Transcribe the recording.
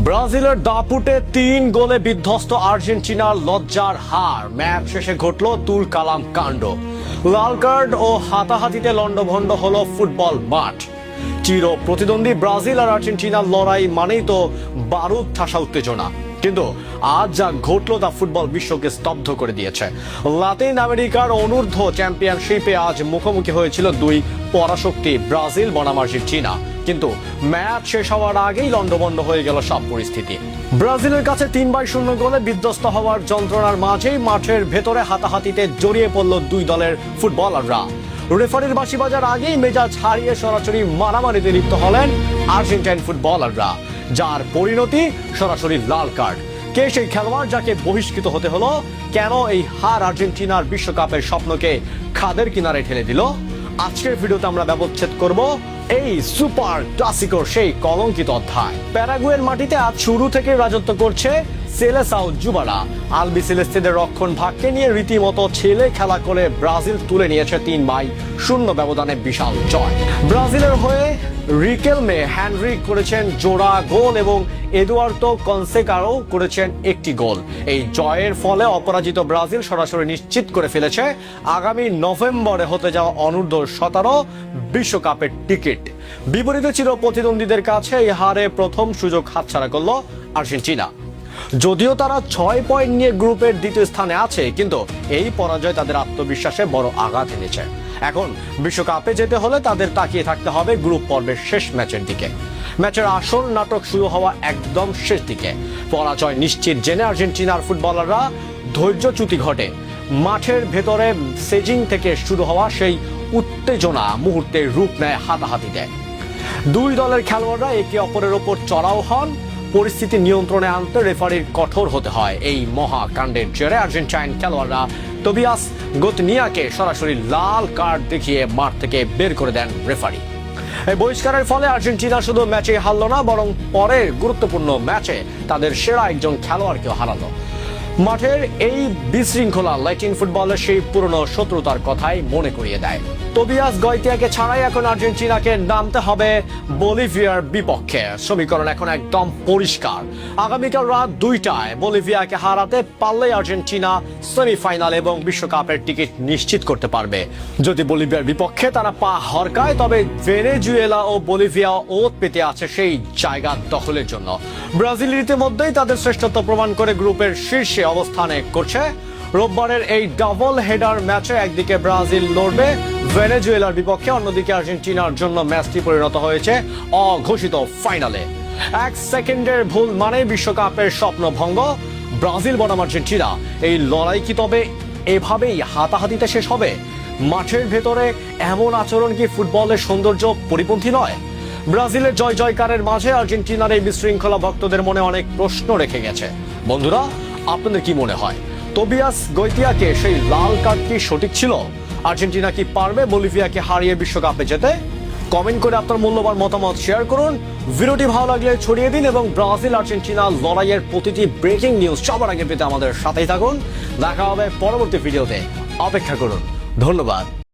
ব্রাজিলের দাপুটে 3 গোলে বিধ্বস্ত আর্জেন্টিনার লজ্জার হার। ম্যাচ শেষে ঘটল তুল কালাম কাণ্ড। লাল কার্ড ও হাতাহাতিতে লন্ডভন্ড হলো ফুটবল মাঠ। চির প্রতিদ্বন্দ্বী ব্রাজিল আর আর্জেন্টিনার লড়াই মানেই তো বারুদ ঠাসা উত্তেজনা, কিন্তু আজ যা ঘটলো তা ফুটবল বিশ্বকে স্তব্ধ করে দিয়েছে। লাতিন আমেরিকার অনূর্ধ্ব চ্যাম্পিয়নশিপে আজ মুখোমুখি হয়েছিল দুই পরাশক্তি ব্রাজিল বনাম আর্জেন্টিনা, কিন্তু ম্যাচ শেষ হওয়ার আগেই লন্ডভন্ড হয়ে গেল সব পরিস্থিতি। ব্রাজিলের কাছে 3-0 গোলে বিধ্বস্ত হওয়ার যন্ত্রণার মাঝেই মাঠের ভেতরে হাতাহাতিতে জড়িয়ে পড়ল দুই দলের ফুটবলাররা। রেফারির বাঁশি বাজার আগেই মেজাজ হারিয়ে সরাসরি মারামারিতে লিপ্ত হলেন আর্জেন্টাইন ফুটবলাররা, যার পরিণতি সরাসরি লাল কার্ড। কে সেই খেলোয়াড় যাকে বহিষ্কৃত হতে হলো? কেন এই হার আর্জেন্টিনার বিশ্বকাপের স্বপ্নকে খাদের কিনারে ঠেলে দিল? আজকের ভিডিওতে আমরা ব্যবচ্ছেদ করব এই সুপার ক্লাসিকোর সেই কলঙ্কিত অধ্যায়। প্যারাগুয়ের মাটিতে আজ শুরু থেকে রাজত্ব করছে সেলেসাও জুবারা। আলবিসেলেস্তেদের রক্ষণ ভাগকে নিয়ে রীতিমতো ছেলে খেলা করে ব্রাজিল তুলে নিয়েছে 3-0 ব্যবধানে বিশাল জয়। ব্রাজিলের হয়ে রিকেলমে হ্যানরিক করেছেন জোড়া গোল এবং এদুয়ার্দো কনসেকারও করেছেন একটি গোল। এই জয়ের ফলে অপরাজিত ব্রাজিল সরাসরি নিশ্চিত করে ফেলেছে আগামী নভেম্বরে হতে যাওয়া অনূর্ধ্ব-17 বিশ্বকাপের টিকিট। বিপরীতে চির প্রতিদ্বন্দ্বীদের কাছে এই হারে প্রথম সুযোগ হাতছাড়া করল আর্জেন্টিনা। যদিও তারা 6 পয়েন্ট নিয়ে গ্রুপের দ্বিতীয় স্থানে আছে, কিন্তু এই পরাজয় তাদের আত্মবিশ্বাসে বড় আঘাত এনেছে। এখন বিশ্বকাপে যেতে হলে তাদের তাকিয়ে থাকতে হবে গ্রুপ পর্বের শেষ ম্যাচের দিকে। ম্যাচের আসল নাটক শুরু হওয়া একদম শেষ দিকে। পরাজয় নিশ্চিত জেনে আর্জেন্টিনার ফুটবলাররা ধৈর্যচ্যুতি ঘটে। মাঠের ভেতরে সেজিং থেকে শুরু হওয়া সেই উত্তেজনা মুহূর্তে রূপ নেয় হাতাহাতিতে। দুই দলের খেলোয়াড়রা একে অপরের ওপর চড়াও হন। পরিস্থিতি নিয়ন্ত্রণে আনতে রেফারির কঠোর হতে হয়। এই মহাকাণ্ডের জেরে আর্জেন্টাইন খেলোয়াড়রা তোবিয়াস গোতনিয়াকে সরাসরি লাল কার্ড দেখিয়ে মাঠ থেকে বের করে দেন রেফারি। এই বহিষ্কারের ফলে আর্জেন্টিনা শুধু ম্যাচে হারল না, বরং পরের গুরুত্বপূর্ণ ম্যাচে তাদের সেরা একজন খেলোয়াড়কেও হারালো। মাঠের এই বিশৃঙ্খলা ল্যাটিন ফুটবলের সেই পুরনো শত্রুতার কথাই মনে করিয়ে দেয়। তোবিয়াস গয়তিয়াকে ছাড়াই এখন আর্জেন্টিনাকে নামতে হবে বলিভিয়ার বিপক্ষে। সমীকরণ এখন একদম পরিষ্কার। আগামীকাল রাত 2টায় বলিভিয়াকে হারাতে পারলেই আর্জেন্টিনা সেমিফাইনাল এবং বিশ্বকাপের টিকিট নিশ্চিত করতে পারবে। যদি বলিভিয়ার বিপক্ষে তারা পা হরকায়, তবে ভেনেজুয়েলা ও বলিভিয়া ওত পেতে আছে সেই জায়গা দখলের জন্য। ব্রাজিল ইতিমধ্যেই তাদের শ্রেষ্ঠত্ব প্রমাণ করে গ্রুপের শীর্ষে অবস্থানে করছে। রোববারের এই ডাবল হেডার ম্যাচে একদিকে ব্রাজিল লড়বে ভেনেজুয়েলার বিপক্ষে, অন্যদিকে আর্জেন্টিনার জন্য ম্যাচটি পরিণত হয়েছে অঘোষিত ফাইনালে। 1 সেকেন্ডের ভুল মানে বিশ্বকাপের স্বপ্ন ভঙ্গ। ব্রাজিল বনাম আর্জেন্টিনা এই লড়াই কি তবে এভাবেই হাতাহাতিতে শেষ হবে? মাঠের ভেতরে এমন আচরণ কি ফুটবলের সৌন্দর্য পরিপন্থী নয়? ব্রাজিলের জয় জয়কারের মাঝে আর্জেন্টিনার এই বিশৃঙ্খলা ভক্তদের মনে অনেক প্রশ্ন রেখে গেছে। বন্ধুরা, আপনাদের কি মনে হয়? তোবিয়াস গয়তিয়াকে সেই লাল কার্ড কি সঠিক ছিল? আর্জেন্টিনা কি পারবে বলিভিয়াকে হারিয়ে বিশ্বকাপে যেতে? কমেন্ট করে আপনার মূল্যবান মতামত শেয়ার করুন। ভিডিওটি ভালো লাগলে ছড়িয়ে দিন এবং ব্রাজিল আর্জেন্টিনা লড়াইয়ের প্রতিটি ব্রেকিং নিউজ সবার আগে পেতে আমাদের সাথেই থাকুন। দেখা হবে পরবর্তী ভিডিওতে, অপেক্ষা করুন। ধন্যবাদ।